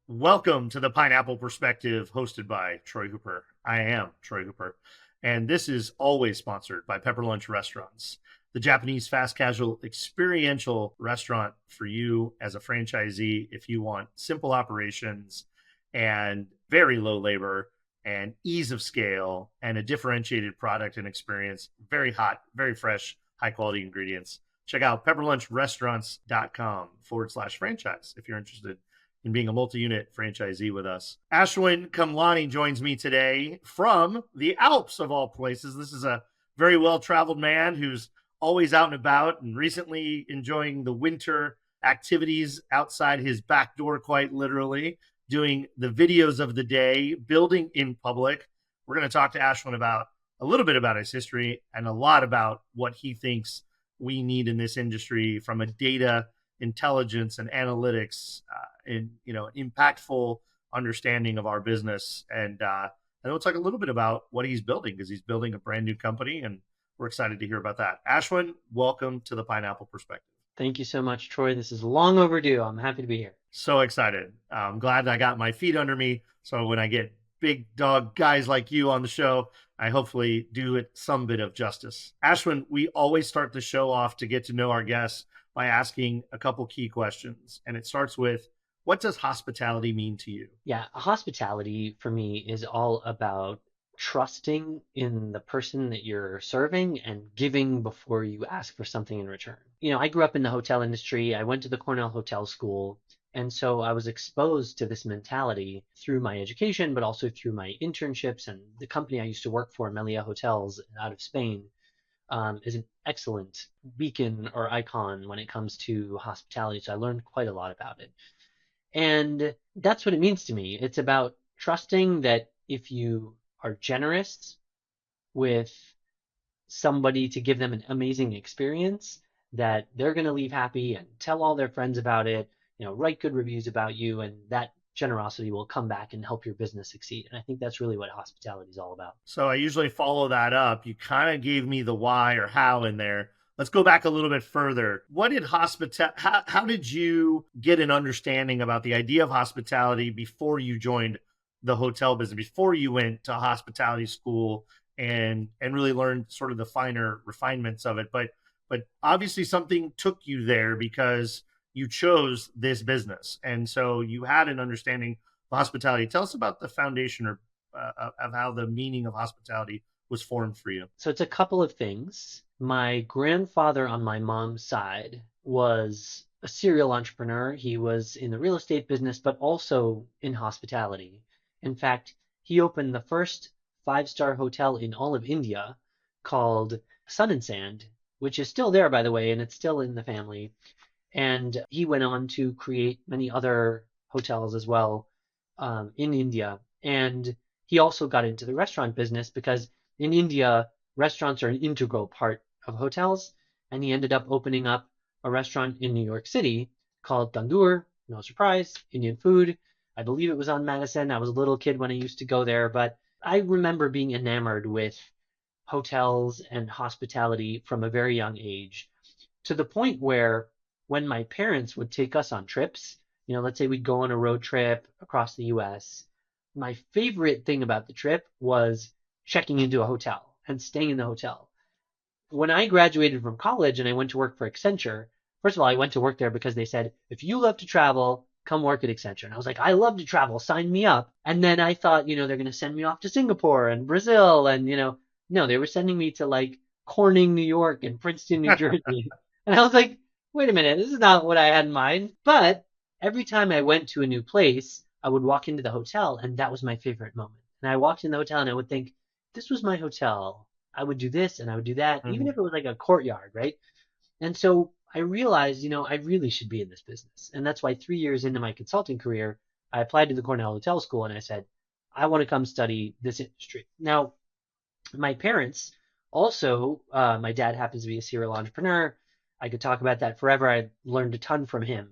Welcome to the Pineapple Perspective, hosted by Troy Hooper. I am Troy Hooper, and this is always sponsored by Pepper Lunch Restaurants, the Japanese fast casual experiential restaurant for you as a franchisee if you want simple operations and very low labor and ease of scale and a differentiated product and experience. Very hot, very fresh, high quality ingredients. Check out pepperlunchRestaurants.com/franchise if you're interested in being a multi-unit franchisee with us. Ashwin Kamlani joins me today from the Alps, of all places. This is a very well-traveled man who's always out and about and recently enjoying the winter activities outside his back door, quite literally, doing the videos of the day, building in public. We're going to talk to Ashwin about a little bit about his history and a lot about what he thinks we need in this industry from a data intelligence and analytics and impactful understanding of our business. And we'll talk a little bit about what he's building, because he's building a brand new company, and we're excited to hear about that. Ashwin, welcome to the Pineapple Perspective. Thank you so much, Troy. This is long overdue. I'm happy to be here. So excited. I'm glad I got my feet under me, so when I get big dog guys like you on the show, I hopefully do it some bit of justice. Ashwin, we always start the show off to get to know our guests by asking a couple key questions. And it starts with, what does hospitality mean to you? Yeah, hospitality for me is all about trusting in the person that you're serving and giving before you ask for something in return. I grew up in the hotel industry. I went to the Cornell Hotel School. And so I was exposed to this mentality through my education, but also through my internships, and the company I used to work for, Melia Hotels out of Spain, is an excellent beacon or icon when it comes to hospitality. So I learned quite a lot about it. And that's what it means to me. It's about trusting that if you are generous with somebody to give them an amazing experience, that they're going to leave happy and tell all their friends about it, write good reviews about you, and that generosity will come back and help your business succeed. And I think that's really what hospitality is all about. So I usually follow that up. You kind of gave me the why or how in there. Let's go back a little bit further. What did how did you get an understanding about the idea of hospitality before you joined the hotel business, before you went to hospitality school and really learned sort of the finer refinements of it? But obviously something took you there because you chose this business. And so you had an understanding of hospitality. Tell us about the foundation of how the meaning of hospitality was formed for you. So it's a couple of things. My grandfather on my mom's side was a serial entrepreneur. He was in the real estate business, but also in hospitality. In fact, he opened the first five-star hotel in all of India called Sun and Sand, which is still there, by the way, and it's still in the family. And he went on to create many other hotels as well in India. And he also got into the restaurant business because in India, restaurants are an integral part of hotels. And he ended up opening up a restaurant in New York City called Tandoor. No surprise, Indian food. I believe it was on Madison. I was a little kid when I used to go there, but I remember being enamored with hotels and hospitality from a very young age, to the point where when my parents would take us on trips, let's say we'd go on a road trip across the US, my favorite thing about the trip was checking into a hotel and staying in the hotel. When I graduated from college and I went to work for Accenture, first of all, I went to work there because they said, if you love to travel, come work at Accenture. And I was like, I love to travel, sign me up. And then I thought, they're going to send me off to Singapore and Brazil. And, no, they were sending me to like Corning, New York and Princeton, New Jersey. And I was like, wait a minute, this is not what I had in mind. But every time I went to a new place, I would walk into the hotel, and that was my favorite moment. And I walked in the hotel and I would think, this was my hotel. I would do this and I would do that, even if it was like a courtyard, right? And so I realized, I really should be in this business. And that's why 3 years into my consulting career, I applied to the Cornell Hotel School and I said, I want to come study this industry. Now, my parents also, my dad happens to be a serial entrepreneur. I could talk about that forever. I learned a ton from him.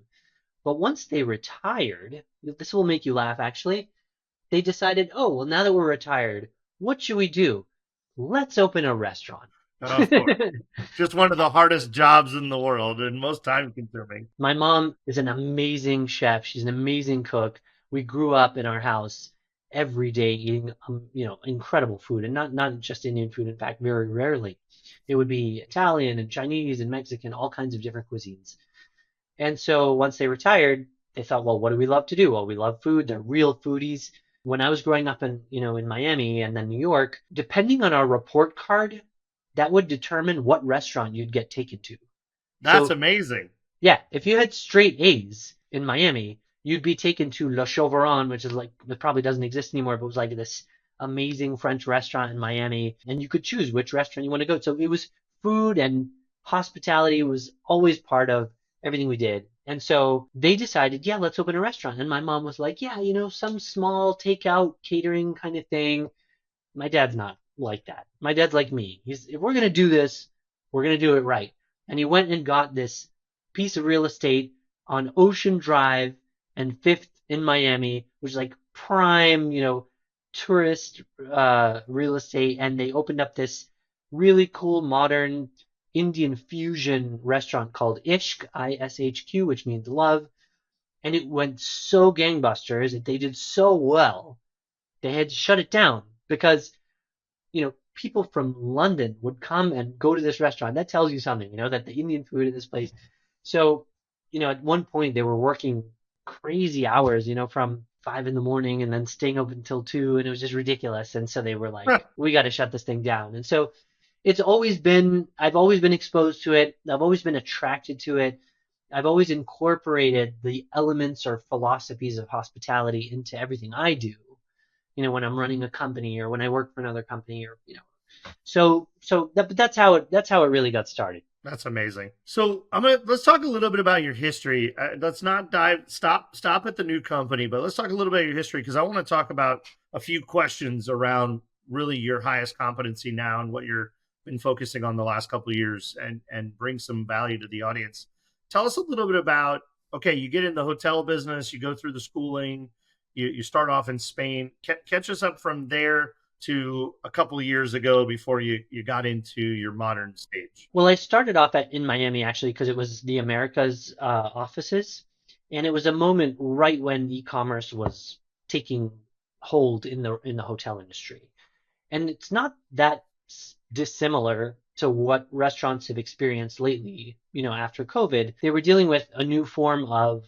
But once they retired, this will make you laugh actually, they decided, oh, well, now that we're retired, what should we do? Let's open a restaurant. Of course. Just one of the hardest jobs in the world and most time consuming. My mom is an amazing chef. She's an amazing cook. we grew up in our house every day eating, incredible food, and not just Indian food. In fact, very rarely, it would be Italian and Chinese and Mexican, all kinds of different cuisines. And so once they retired, they thought, well, what do we love to do? Well, we love food. They're real foodies. When I was growing up in Miami and then New York, depending on our report card, that would determine what restaurant you'd get taken to. That's So amazing. yeah, if you had straight A's in Miami, you'd be taken to Le Chauveron, which is like, it probably doesn't exist anymore, but it was like this amazing French restaurant in Miami, and you could choose which restaurant you want to go. So it was food and hospitality was always part of everything we did. And so they decided, yeah, let's open a restaurant. And my mom was like, yeah, some small takeout catering kind of thing. My dad's not like that. My dad's like me. If we're gonna do this, we're gonna do it right. And he went and got this piece of real estate on Ocean Drive and Fifth in Miami, which is like prime, tourist real estate. And they opened up this really cool modern Indian fusion restaurant called Ishq, ISHQ, which means love. And it went so gangbusters. They did so well. They had to shut it down because people from London would come and go to this restaurant. That tells you something, that the Indian food in this place. So, at one point they were working crazy hours, from 5 in the morning and then staying up until 2, and it was just ridiculous. And so they were like, we got to shut this thing down. And so I've always been exposed to it. I've always been attracted to it. I've always incorporated the elements or philosophies of hospitality into everything I do, when I'm running a company or when I work for another company or, that's how it really got started. That's amazing. So let's talk a little bit about your history. Let's not stop at the new company, but let's talk a little bit about your history because I want to talk about a few questions around really your highest competency now and what you've been focusing on the last couple of years and bring some value to the audience. Tell us a little bit about, okay, you get in the hotel business, you go through the schooling, you start off in Spain. Catch us up from there to a couple of years ago before you got into your modern stage. Well, I started off in Miami actually because it was the Americas offices, and it was a moment right when e-commerce was taking hold in the hotel industry. And it's not that dissimilar to what restaurants have experienced lately, after COVID. They were dealing with a new form of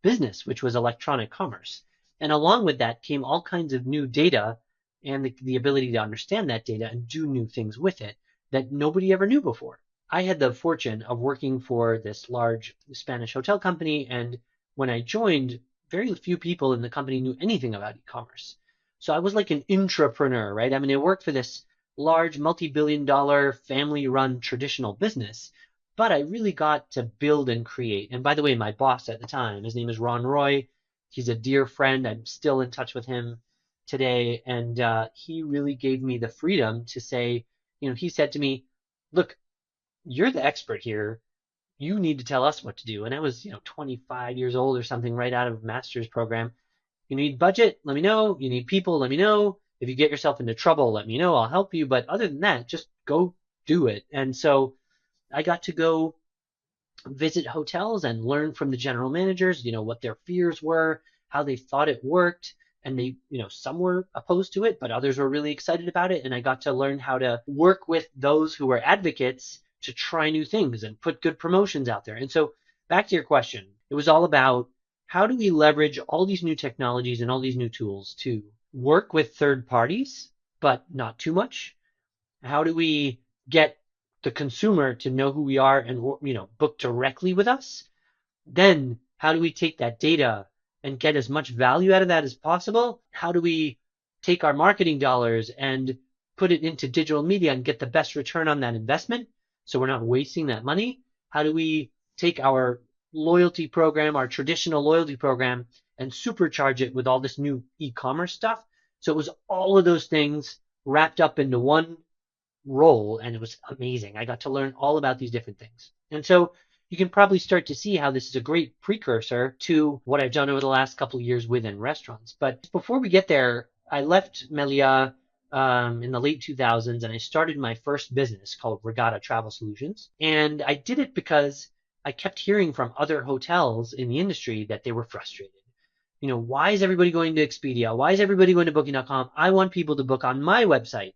business, which was electronic commerce. And along with that came all kinds of new data and the ability to understand that data and do new things with it that nobody ever knew before. I had the fortune of working for this large Spanish hotel company, and when I joined, very few people in the company knew anything about e-commerce. So I was like an intrapreneur, right? I mean, I worked for this large multi-billion-dollar family-run traditional business, but I really got to build and create. And by the way, my boss at the time, his name is Ron Roy. He's a dear friend. I'm still in touch with him today, and he really gave me the freedom to say, he said to me, "Look, you're the expert here. You need to tell us what to do." And I was, 25 years old or something, right out of a master's program. You need budget? Let me know. You need people? Let me know. If you get yourself into trouble, let me know. I'll help you. But other than that, just go do it. And so I got to go visit hotels and learn from the general managers, what their fears were, how they thought it worked. And they, some were opposed to it, but others were really excited about it. And I got to learn how to work with those who were advocates to try new things and put good promotions out there. And so back to your question, it was all about how do we leverage all these new technologies and all these new tools to work with third parties, but not too much? How do we get the consumer to know who we are and book directly with us? Then how do we take that data and get as much value out of that as possible? How do we take our marketing dollars and put it into digital media and get the best return on that investment so we're not wasting that money? How do we take our loyalty program, our traditional loyalty program, and supercharge it with all this new e-commerce stuff? So it was all of those things wrapped up into one role, and it was amazing. I got to learn all about these different things. And so you can probably start to see how this is a great precursor to what I've done over the last couple of years within restaurants. But before we get there, I left Melia in the late 2000s, and I started my first business called Regatta Travel Solutions. And I did it because I kept hearing from other hotels in the industry that they were frustrated. Why is everybody going to Expedia? Why is everybody going to Booking.com? I want people to book on my website.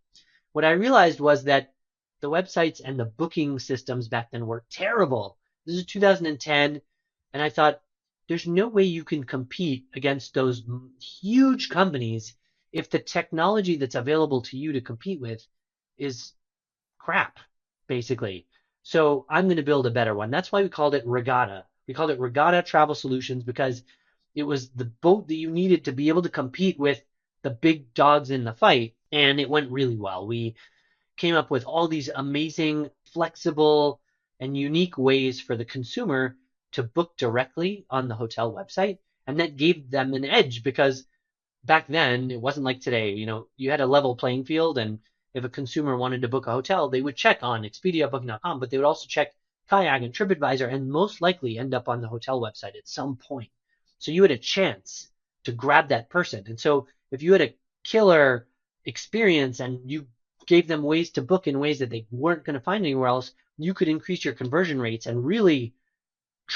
What I realized was that the websites and the booking systems back then were terrible. This is 2010, and I thought there's no way you can compete against those huge companies if the technology that's available to you to compete with is crap, basically. So I'm going to build a better one. That's why we called it Regatta. We called it Regatta Travel Solutions because it was the boat that you needed to be able to compete with the big dogs in the fight. And it went really well. We came up with all these amazing, flexible, and unique ways for the consumer to book directly on the hotel website. And that gave them an edge because back then it wasn't like today. You had a level playing field, and if a consumer wanted to book a hotel, they would check on Expedia, Booking.com, but they would also check Kayak and TripAdvisor, and most likely end up on the hotel website at some point. So you had a chance to grab that person. And so if you had a killer experience and you gave them ways to book in ways that they weren't going to find anywhere else, you could increase your conversion rates and really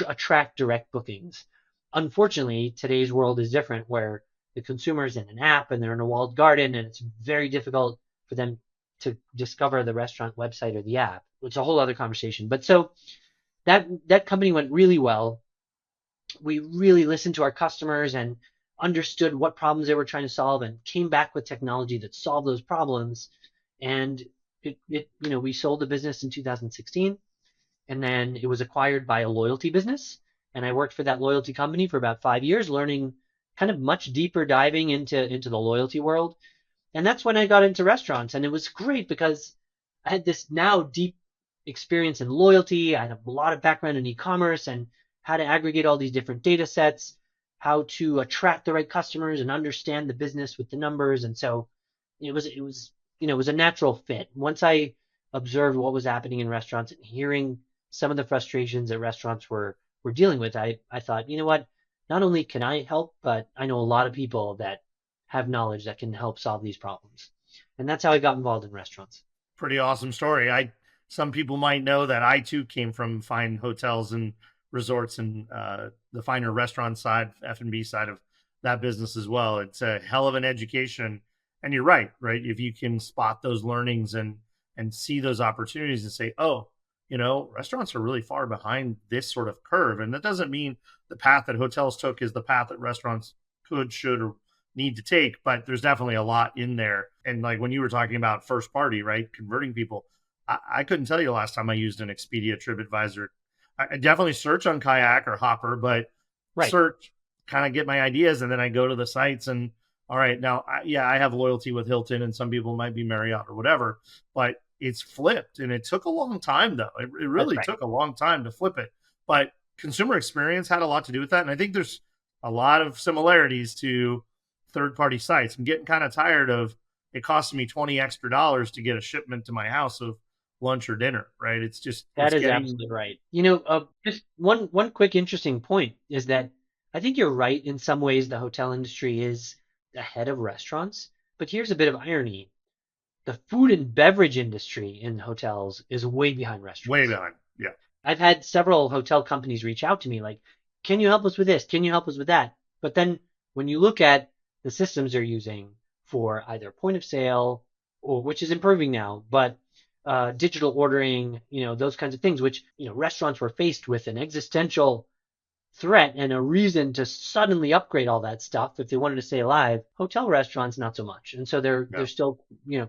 attract direct bookings. Unfortunately, today's world is different where the consumer's in an app and they're in a walled garden, and it's very difficult for them to discover the restaurant website or the app. It's a whole other conversation. But so that company went really well. We really listened to our customers and understood what problems they were trying to solve and came back with technology that solved those problems. And we sold the business in 2016, and then it was acquired by a loyalty business. And I worked for that loyalty company for about 5 years, learning kind of much deeper diving into the loyalty world. And that's when I got into restaurants. And it was great because I had this now deep experience in loyalty. I had a lot of background in e-commerce and how to aggregate all these different data sets, how to attract the right customers and understand the business with the numbers. And so it was a natural fit. Once I observed what was happening in restaurants and hearing some of the frustrations that restaurants were dealing with, I thought, you know what? Not only can I help, but I know a lot of people that have knowledge that can help solve these problems. And that's how I got involved in restaurants. Pretty awesome story. Some people might know that I too came from fine hotels and resorts and the finer restaurant side, F&B side of that business as well. It's a hell of an education. And you're right? If you can spot those learnings and see those opportunities and say, oh, restaurants are really far behind this sort of curve. And that doesn't mean the path that hotels took is the path that restaurants could, should, or need to take, but there's definitely a lot in there. And like when you were talking about first party, right, converting people, I couldn't tell you the last time I used an Expedia TripAdvisor. I definitely search on Kayak or Hopper, but Right. search, kind of get my ideas, and then I go to the sites and all right, now, I have loyalty with Hilton, and some people might be Marriott or whatever, but it's flipped, and it took a long time, though. It That's really right. took a long time to flip it, but consumer experience had a lot to do with that, and I think there's a lot of similarities to third-party sites. I'm getting kind of tired of it costing me $20 extra to get a shipment to my house of lunch or dinner, right? That It's is getting absolutely right. Just one quick interesting point is that I think you're right. In some ways, the hotel industry is ahead of restaurants. But here's a bit of irony: the food and beverage industry in hotels is way behind way restaurants. behind. Yeah, I've had several hotel companies reach out to me like, can you help us with this? Can you help us with that? But then when you look at the systems they're using for either point of sale, or which is improving now, but digital ordering, those kinds of things, which, restaurants were faced with an existential threat and a reason to suddenly upgrade all that stuff if they wanted to stay alive. Hotel restaurants, not so much. And so they're yeah. still,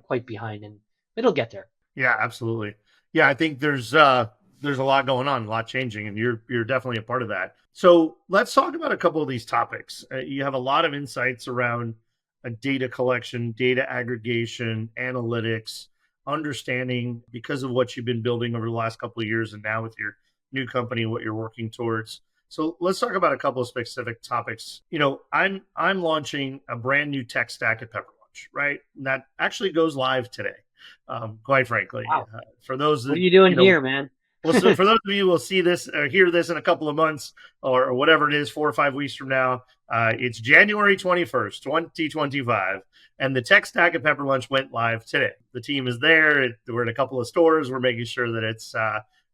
quite behind, and it'll get there. Yeah, absolutely. Yeah, I think there's a lot going on, a lot changing, and you're definitely a part of that. So let's talk about a couple of these topics. You have a lot of insights around data collection, data aggregation, analytics, understanding because of what you've been building over the last couple of years, and now with your new company, what you're working towards. So let's talk about a couple of specific topics. I'm launching a brand new tech stack at Pepper Lunch, right? And that actually goes live today, quite frankly. Wow. For those What that, are you doing here, man? well, so for those of you who will see this or hear this in a couple of months or whatever it is, 4 or 5 weeks from now, it's January 21st, 2025. And the tech stack at Pepper Lunch went live today. The team is there. We're in a couple of stores. We're making sure that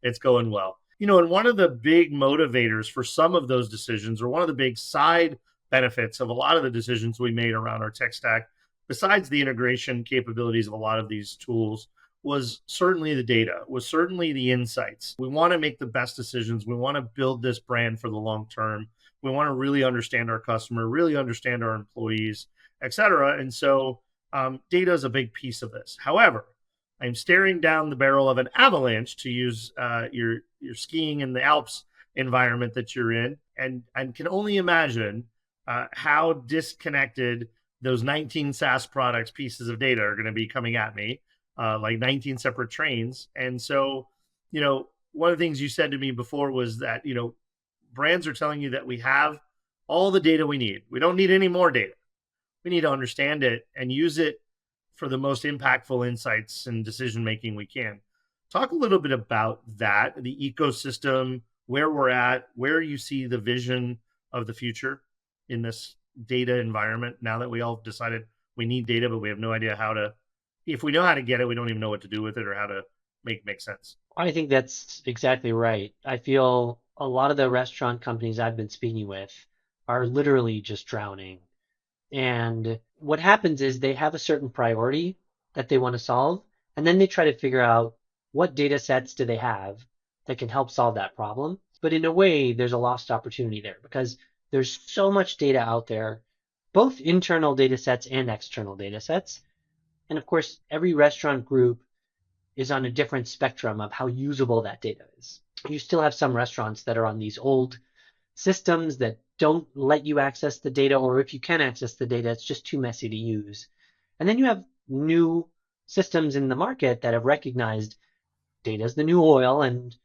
it's going well. And one of the big motivators for some of those decisions, or one of the big side benefits of a lot of the decisions we made around our tech stack, besides the integration capabilities of a lot of these tools, was certainly the data, was certainly the insights. We want to make the best decisions. We want to build this brand for the long term. We want to really understand our customer, really understand our employees, et cetera. And so data is a big piece of this. However, I'm staring down the barrel of an avalanche, to use your skiing in the Alps environment that you're in, and can only imagine how disconnected those 19 SaaS products pieces of data are going to be coming at me, like 19 separate trains. And so, one of the things you said to me before was that, brands are telling you that we have all the data we need. We don't need any more data. We need to understand it and use it for the most impactful insights and decision making we can. Talk a little bit about that, the ecosystem, where we're at, where you see the vision of the future in this data environment, now that we all decided we need data, but we have no idea how to, if we know how to get it, we don't even know what to do with it or how to make sense. I think that's exactly right. I feel a lot of the restaurant companies I've been speaking with are literally just drowning. And what happens is they have a certain priority that they want to solve, and then they try to figure out what data sets do they have that can help solve that problem. But in a way, there's a lost opportunity there because there's so much data out there, both internal data sets and external data sets. And of course, every restaurant group is on a different spectrum of how usable that data is. You still have some restaurants that are on these old systems that don't let you access the data, or if you can access the data, it's just too messy to use. And then you have new systems in the market that have recognized data is the new oil, and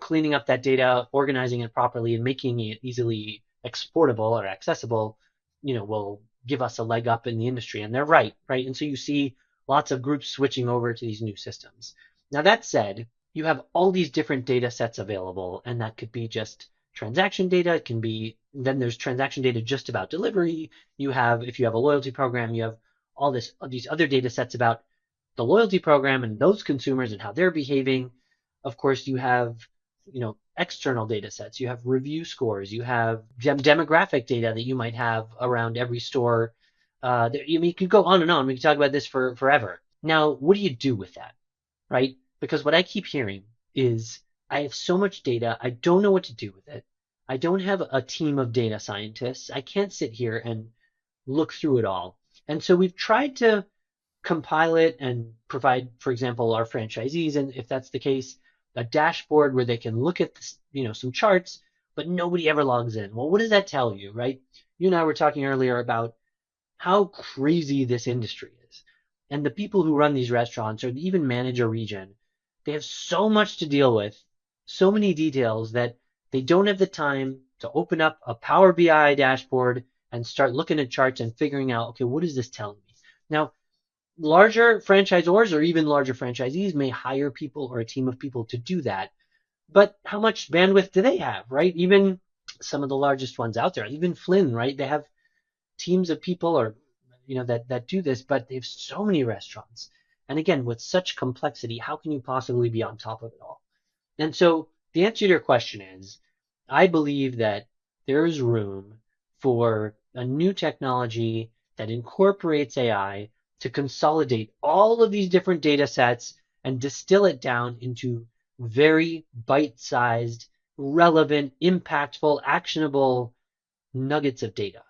cleaning up that data, organizing it properly, and making it easily exportable or accessible, will give us a leg up in the industry. And they're right? And so you see lots of groups switching over to these new systems. Now that said, you have all these different data sets available, and that could be just transaction data. It can be, then there's transaction data just about delivery. If you have a loyalty program, you have these other data sets about the loyalty program and those consumers and how they're behaving. Of course, you have, external data sets. You have review scores. You have demographic data that you might have around every store. You could go on and on. We could talk about this for forever. Now, what do you do with that, right? Because what I keep hearing is I have so much data, I don't know what to do with it. I don't have a team of data scientists. I can't sit here and look through it all. And so we've tried to compile it and provide, for example, our franchisees, and if that's the case, a dashboard where they can look at this, some charts, but nobody ever logs in. Well, what does that tell you, right? You and I were talking earlier about how crazy this industry is. And the people who run these restaurants or even manage a region, they have so much to deal with, so many details that they don't have the time to open up a Power BI dashboard and start looking at charts and figuring out, okay, what is this telling me? Now, larger franchisors or even larger franchisees may hire people or a team of people to do that. But how much bandwidth do they have, right? Even some of the largest ones out there, even Flynn, right? They have teams of people or that do this, but they have so many restaurants. And again, with such complexity, how can you possibly be on top of it all? And so the answer to your question is, I believe that there is room for a new technology that incorporates AI to consolidate all of these different data sets and distill it down into very bite-sized, relevant, impactful, actionable nuggets of data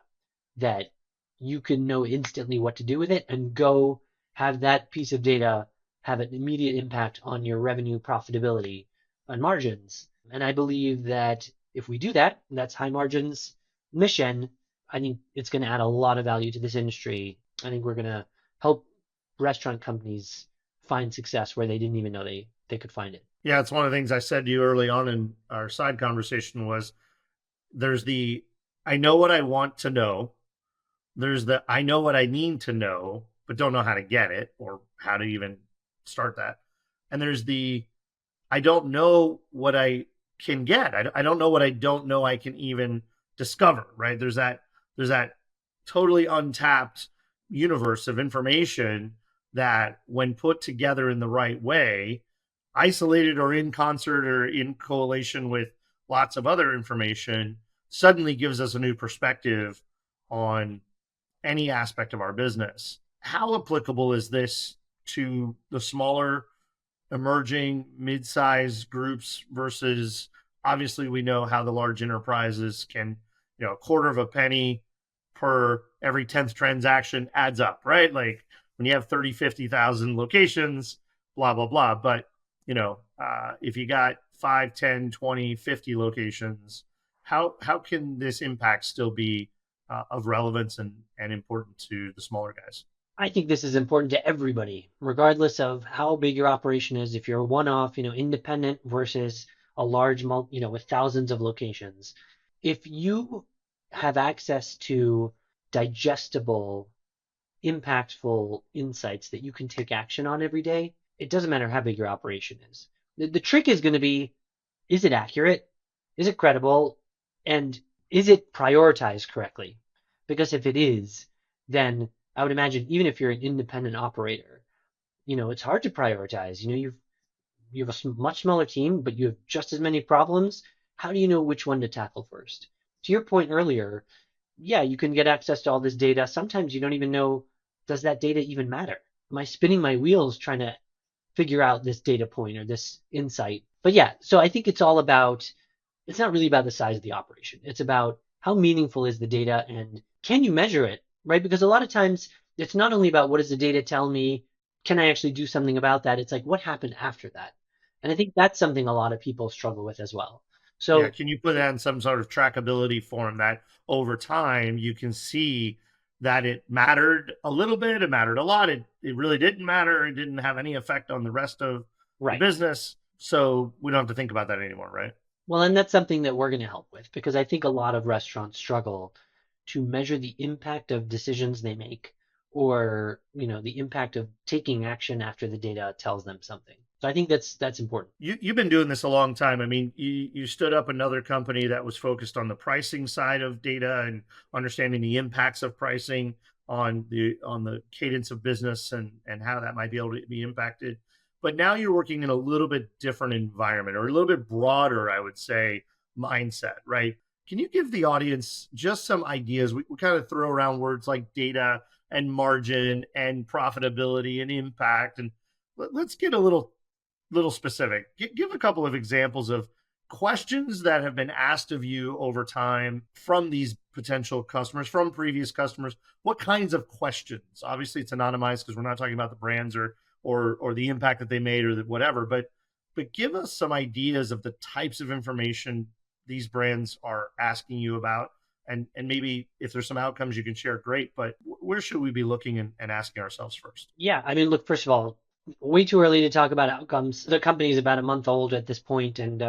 that you can know instantly what to do with it and go have that piece of data have an immediate impact on your revenue, profitability, and margins. And I believe that if we do that, that's HighMargin's mission. I think it's going to add a lot of value to this industry. I think we're going to help restaurant companies find success where they didn't even know they could find it. Yeah, it's one of the things I said to you early on in our side conversation was there's the I know what I want to know. There's the I know what I need to know, but don't know how to get it or how to even start that. And there's the I don't know what I can get. I don't know what I don't know I can even discover, right? There's that totally untapped universe of information that when put together in the right way, isolated or in concert or in correlation with lots of other information, suddenly gives us a new perspective on any aspect of our business. How applicable is this to the smaller, emerging, mid-sized groups versus, obviously we know how the large enterprises can, a quarter of a penny per every 10th transaction adds up, right? Like when you have 30, 50,000 locations, blah, blah, blah. But, if you got 5, 10, 20, 50 locations, how can this impact still be of relevance and important to the smaller guys? I think this is important to everybody, regardless of how big your operation is. If you're a one-off, independent versus a large, with thousands of locations. If you have access to digestible, impactful insights that you can take action on every day, it doesn't matter how big your operation is. The trick is going to be, is it accurate? Is it credible? And is it prioritized correctly? Because if it is, then I would imagine even if you're an independent operator, it's hard to prioritize. You have a much smaller team, but you have just as many problems. How do you know which one to tackle first? To your point earlier, yeah, you can get access to all this data. Sometimes you don't even know, does that data even matter? Am I spinning my wheels trying to figure out this data point or this insight? But yeah, so I think it's not really about the size of the operation. It's about how meaningful is the data and can you measure it, right? Because a lot of times it's not only about what does the data tell me, can I actually do something about that? It's like what happened after that. And I think that's something a lot of people struggle with as well. Yeah, So can you put that in some sort of trackability form that over time you can see that it mattered a little bit, it mattered a lot, it really didn't matter, it didn't have any effect on the rest of the right. business. So we don't have to think about that anymore, right? Well, and that's something that we're going to help with because I think a lot of restaurants struggle to measure the impact of decisions they make or, the impact of taking action after the data tells them something. So I think that's important. You've been doing this a long time. I mean, you stood up another company that was focused on the pricing side of data and understanding the impacts of pricing on the cadence of business and how that might be able to be impacted. But now you're working in a little bit different environment or a little bit broader, I would say, mindset, right? Can you give the audience just some ideas? We kind of throw around words like data and margin and profitability and impact, and let's get a little specific. Give a couple of examples of questions that have been asked of you over time from these potential customers, from previous customers. What kinds of questions? Obviously, it's anonymized because we're not talking about the brands or the impact that they made or whatever. But give us some ideas of the types of information these brands are asking you about. And maybe if there's some outcomes you can share, great. But where should we be looking and asking ourselves first? Yeah, I mean, look, first of all, way too early to talk about outcomes. The company is about a month old at this point, and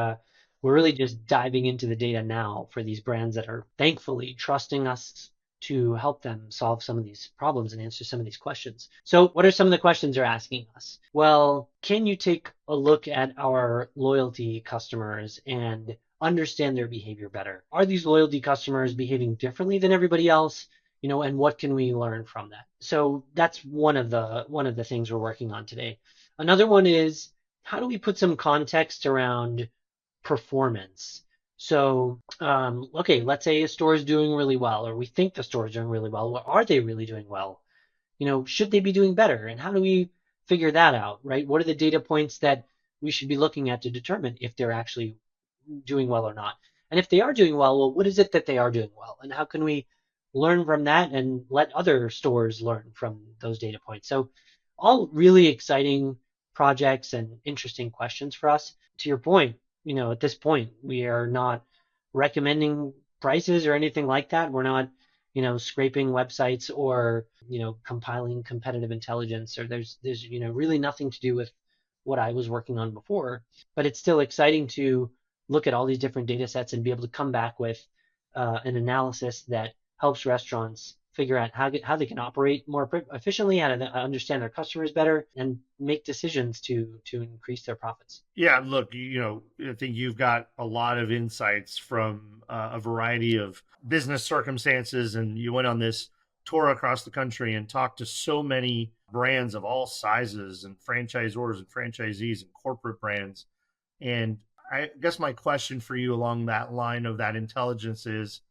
we're really just diving into the data now for these brands that are thankfully trusting us to help them solve some of these problems and answer some of these questions. So, what are some of the questions they're asking us? Well, can you take a look at our loyalty customers and understand their behavior better? Are these loyalty customers behaving differently than everybody else? And what can we learn from that? So that's one of the things we're working on today. Another one is how do we put some context around performance? So, okay, let's say a store is doing really well, or we think the store is doing really well. Well, are they really doing well? Should they be doing better? And how do we figure that out, right? What are the data points that we should be looking at to determine if they're actually doing well or not? And if they are doing well, what is it that they are doing well? And how can we learn from that and let other stores learn from those data points? So, all really exciting projects and interesting questions for us. To your point, at this point, we are not recommending prices or anything like that. We're not, scraping websites or, compiling competitive intelligence or there's, really nothing to do with what I was working on before, but it's still exciting to look at all these different data sets and be able to come back with an analysis that helps restaurants figure out how they can operate more efficiently, how to understand their customers better, and make decisions to increase their profits. Yeah, look, I think you've got a lot of insights from a variety of business circumstances, and you went on this tour across the country and talked to so many brands of all sizes and franchisors and franchisees and corporate brands. And I guess my question for you along that line of that intelligence is,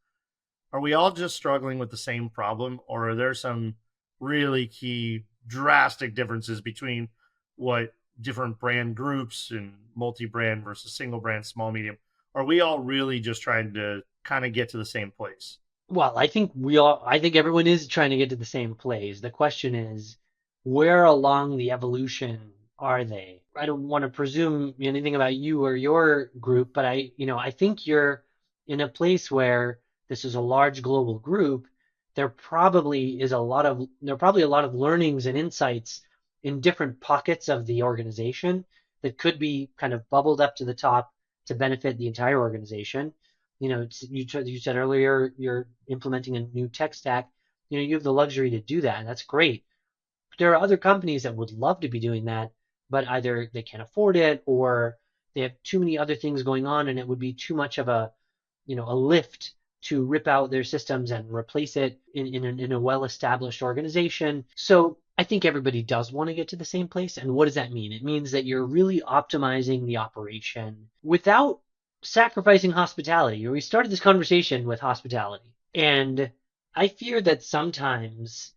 are we all just struggling with the same problem, or are there some really key drastic differences between what different brand groups and multi-brand versus single brand, small, medium? Are we all really just trying to kind of get to the same place? Well, I think everyone is trying to get to the same place. The question is, where along the evolution are they? I don't want to presume anything about you or your group, but I think you're in a place where this is a large global group. There are probably a lot of learnings and insights in different pockets of the organization that could be kind of bubbled up to the top to benefit the entire organization. You said earlier you're implementing a new tech stack. You have the luxury to do that, and that's great. But there are other companies that would love to be doing that, but either they can't afford it or they have too many other things going on, and it would be too much of a lift to rip out their systems and replace it in a well-established organization. So I think everybody does want to get to the same place. And what does that mean? It means that you're really optimizing the operation without sacrificing hospitality. We started this conversation with hospitality. And I fear that sometimes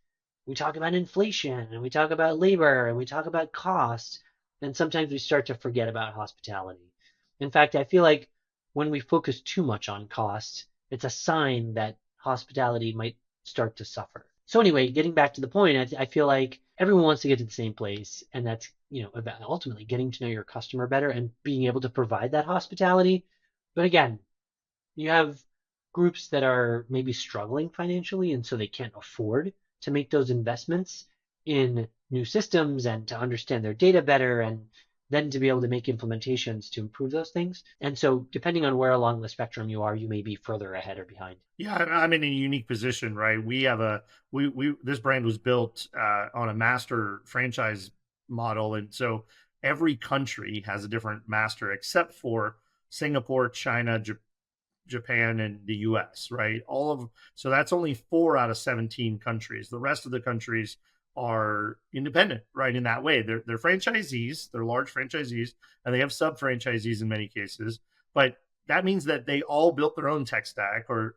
we talk about inflation and we talk about labor and we talk about cost, and sometimes we start to forget about hospitality. In fact, I feel like when we focus too much on cost, it's a sign that hospitality might start to suffer. So anyway, getting back to the point, I feel like everyone wants to get to the same place, and that's about ultimately getting to know your customer better and being able to provide that hospitality. But again, you have groups that are maybe struggling financially, and so they can't afford to make those investments in new systems and to understand their data better and then to be able to make implementations to improve those things. And so, depending on where along the spectrum you are, you may be further ahead or behind. Yeah, I'm in a unique position, right? We have a we this brand was built on a master franchise model, and so every country has a different master, except for Singapore, China, Japan, and the U.S. Right? All of so that's only 4 out of 17 countries. The rest of the countries are independent, right? In that way, they're franchisees, they're large franchisees, and they have sub franchisees in many cases, but that means that they all built their own tech stack or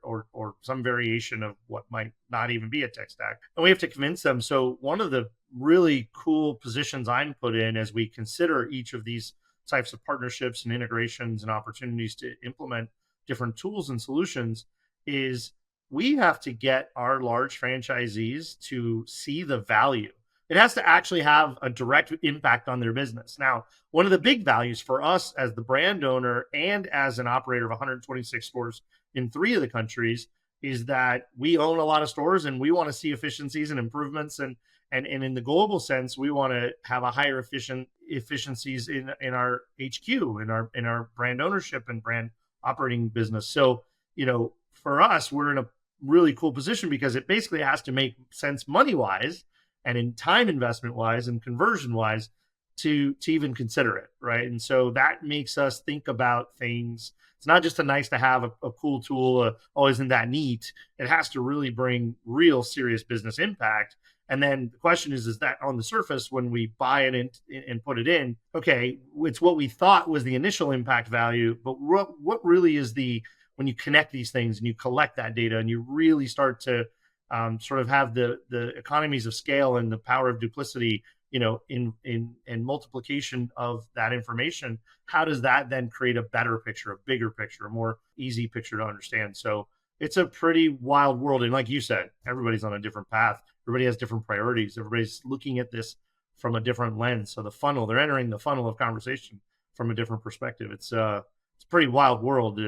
some variation of what might not even be a tech stack. And we have to convince them. So one of the really cool positions I'm put in as we consider each of these types of partnerships and integrations and opportunities to implement different tools and solutions is we have to get our large franchisees to see the value. It has to actually have a direct impact on their business. Now, one of the big values for us as the brand owner and as an operator of 126 stores in 3 of the countries is that we own a lot of stores and we want to see efficiencies and improvements, and in the global sense we want to have a higher efficiencies in our HQ, in our brand ownership and brand operating business. So, for us, we're in a really cool position because it basically has to make sense money wise and in time investment wise and conversion wise to even consider it, right? And so that makes us think about things. It's not just a nice to have a cool tool. Oh, isn't that neat? It has to really bring real serious business impact. And then the question is that on the surface, when we buy it and put it in, okay, it's what we thought was the initial impact value, but what really is when you connect these things and you collect that data and you really start to sort of have the economies of scale and the power of duplicity, in multiplication of that information, how does that then create a better picture, a bigger picture, a more easy picture to understand? So it's a pretty wild world. And like you said, everybody's on a different path. Everybody has different priorities. Everybody's looking at this from a different lens. So they're entering the funnel of conversation from a different perspective. It's a pretty wild world,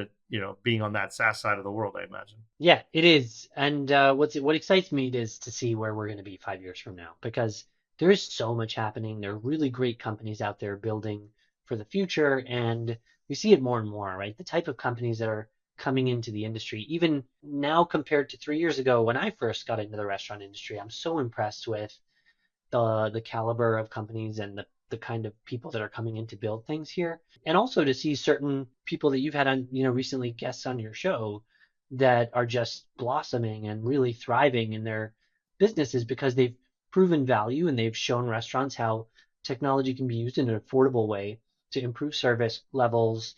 being on that SaaS side of the world, I imagine. Yeah, it is. And what excites me is to see where we're going to be 5 years from now, because there is so much happening. There are really great companies out there building for the future, and we see it more and more, right? The type of companies that are coming into the industry, even now compared to 3 years ago when I first got into the restaurant industry, I'm so impressed with the caliber of companies and the kind of people that are coming in to build things here. And also to see certain people that you've had on, recently guests on your show that are just blossoming and really thriving in their businesses because they've proven value and they've shown restaurants how technology can be used in an affordable way to improve service levels,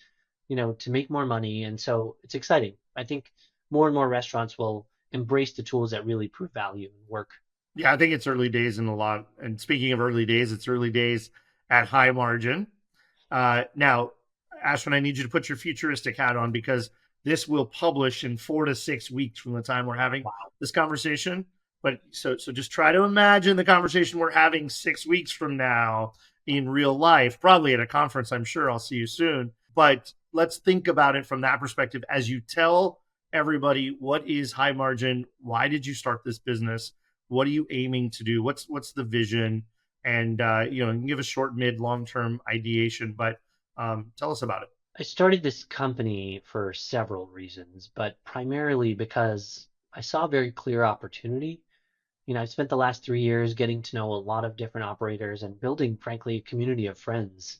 to make more money. And so it's exciting. I think more and more restaurants will embrace the tools that really prove value and work. Yeah, I think it's early days in a lot. And speaking of early days, it's early days at High Margin. Now, Ashwin, I need you to put your futuristic hat on because this will publish in 4 to 6 weeks from the time we're having Wow. this conversation. But so just try to imagine the conversation we're having 6 weeks from now in real life, probably at a conference. I'm sure I'll see you soon. But let's think about it from that perspective as you tell everybody what is High Margin, why did you start this business, what are you aiming to do, what's the vision, and you can give a short, mid, long term ideation, but tell us about it. I started this company for several reasons, but primarily because I saw a very clear opportunity. I've spent the last 3 years getting to know a lot of different operators and building, frankly, a community of friends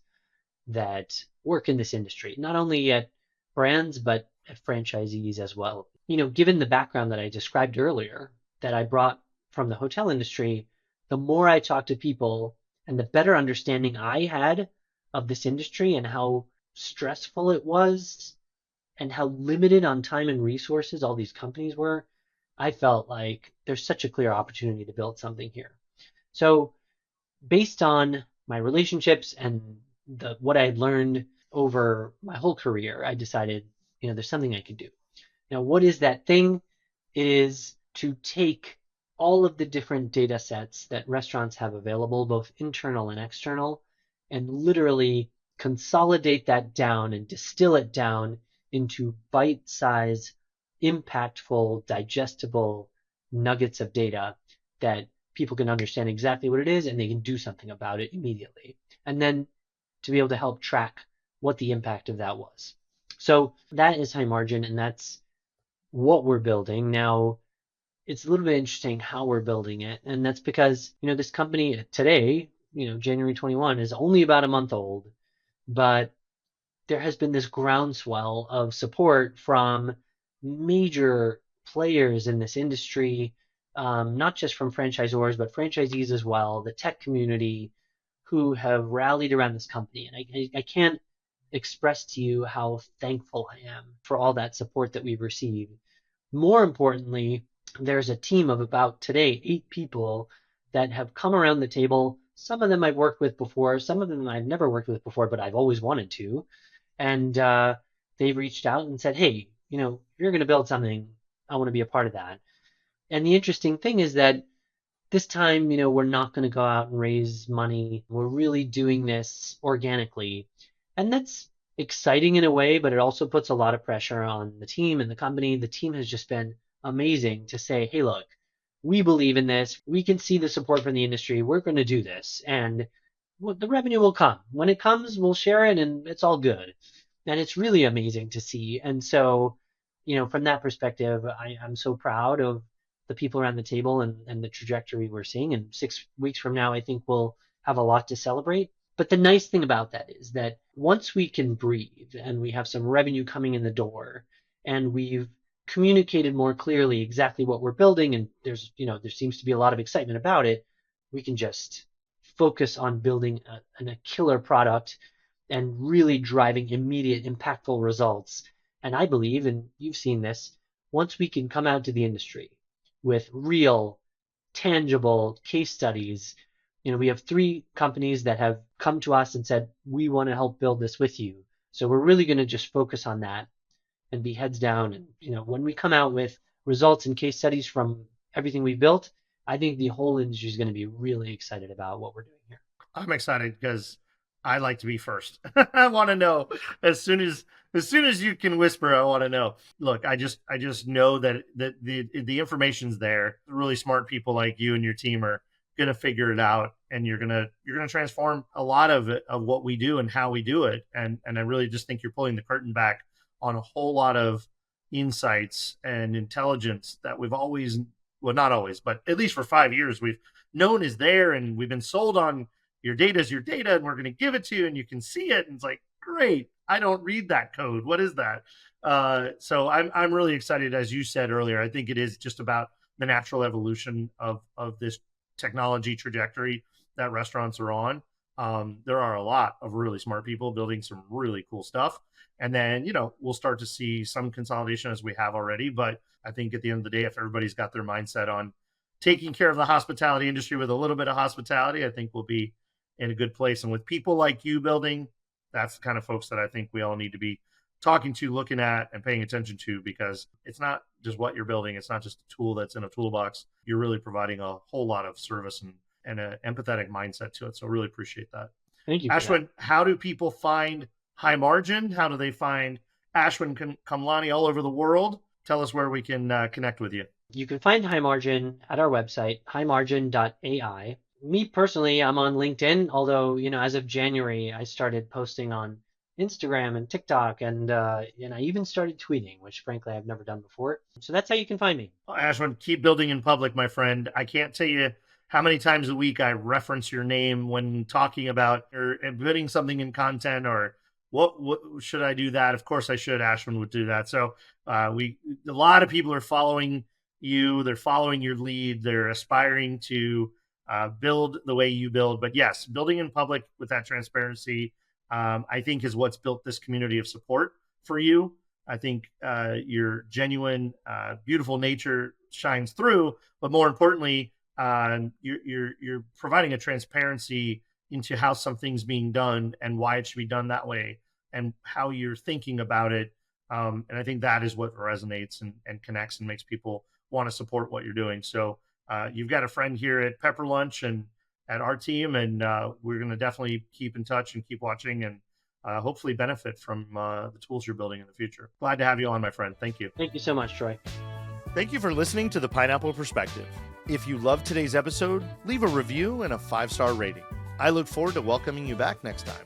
that work in this industry, not only at brands, but at franchisees as well. Given the background that I described earlier that I brought from the hotel industry, the more I talked to people and the better understanding I had of this industry and how stressful it was and how limited on time and resources all these companies were, I felt like there's such a clear opportunity to build something here. So, based on my relationships and what I had learned over my whole career, I decided, there's something I could do. Now, what is that thing? It is to take all of the different data sets that restaurants have available, both internal and external, and literally consolidate that down and distill it down into bite-sized, impactful, digestible nuggets of data that people can understand exactly what it is and they can do something about it immediately. And then to be able to help track what the impact of that was. So that is High Margin, and that's what we're building. Now, it's a little bit interesting how we're building it, and that's because, this company today, January 21, is only about a month old, but there has been this groundswell of support from major players in this industry, not just from franchisors, but franchisees as well, the tech community, who have rallied around this company. And I can't express to you how thankful I am for all that support that we've received. More importantly, there's a team of about today 8 people that have come around the table. Some of them I've worked with before, some of them I've never worked with before, but I've always wanted to. And they've reached out and said, hey, if you're going to build something, I want to be a part of that. And the interesting thing is that this time, we're not going to go out and raise money. We're really doing this organically. And that's exciting in a way, but it also puts a lot of pressure on the team and the company. The team has just been amazing to say, hey, look, we believe in this. We can see the support from the industry. We're going to do this. And the revenue will come. When it comes, we'll share it and it's all good. And it's really amazing to see. And so, from that perspective, I'm so proud of the people around the table and the trajectory we're seeing. And 6 weeks from now, I think we'll have a lot to celebrate. But the nice thing about that is that once we can breathe and we have some revenue coming in the door and we've communicated more clearly exactly what we're building and there seems to be a lot of excitement about it, we can just focus on building a killer product and really driving immediate impactful results. And I believe, and you've seen this, once we can come out to the industry with real, tangible case studies. We have 3 companies that have come to us and said, we want to help build this with you. So we're really going to just focus on that and be heads down. And, when we come out with results and case studies from everything we've built, I think the whole industry is going to be really excited about what we're doing here. I'm excited because I like to be first. I want to know as soon as you can whisper. I want to know. Look, I just know that the information's there. Really smart people like you and your team are gonna figure it out, and you're gonna transform a lot of it, of what we do and how we do it. And I really just think you're pulling the curtain back on a whole lot of insights and intelligence that we've always, well, not always, but at least for 5 years we've known is there, and we've been sold on your data is your data and we're going to give it to you and you can see it, and it's like, great, I don't read that code, what is that? So I'm really excited. As you said earlier, I think it is just about the natural evolution of this technology trajectory that restaurants are on. There are a lot of really smart people building some really cool stuff. And then, we'll start to see some consolidation as we have already. But I think at the end of the day, if everybody's got their mindset on taking care of the hospitality industry with a little bit of hospitality, I think we'll be in a good place. And with people like you building, that's the kind of folks that I think we all need to be talking to, looking at, and paying attention to, because it's not just what you're building. It's not just a tool that's in a toolbox. You're really providing a whole lot of service and an empathetic mindset to it. So really appreciate that. Thank you. Ashwin, how do people find High Margin? How do they find Ashwin Kamlani all over the world? Tell us where we can connect with you. You can find High Margin at our website, highmargin.ai. Me personally, I'm on LinkedIn, although, as of January, I started posting on Instagram and TikTok, and I even started tweeting, which frankly I've never done before. So that's how you can find me. Ashwin, keep building in public, my friend. I can't tell you how many times a week I reference your name when talking about or putting something in content, or what should I do that? Of course I should. Ashwin would do that. So a lot of people are following you. They're following your lead. They're aspiring to build the way you build. But yes, building in public with that transparency, I think, is what's built this community of support for you. I think your genuine, beautiful nature shines through, but more importantly, you're providing a transparency into how something's being done and why it should be done that way and how you're thinking about it. And I think that is what resonates and connects and makes people want to support what you're doing. So you've got a friend here at Pepper Lunch and at our team, and we're going to definitely keep in touch and keep watching and hopefully benefit from the tools you're building in the future. Glad to have you on, my friend. Thank you. Thank you so much, Troy. Thank you for listening to The Pineapple Perspective. If you loved today's episode, leave a review and a 5-star rating. I look forward to welcoming you back next time.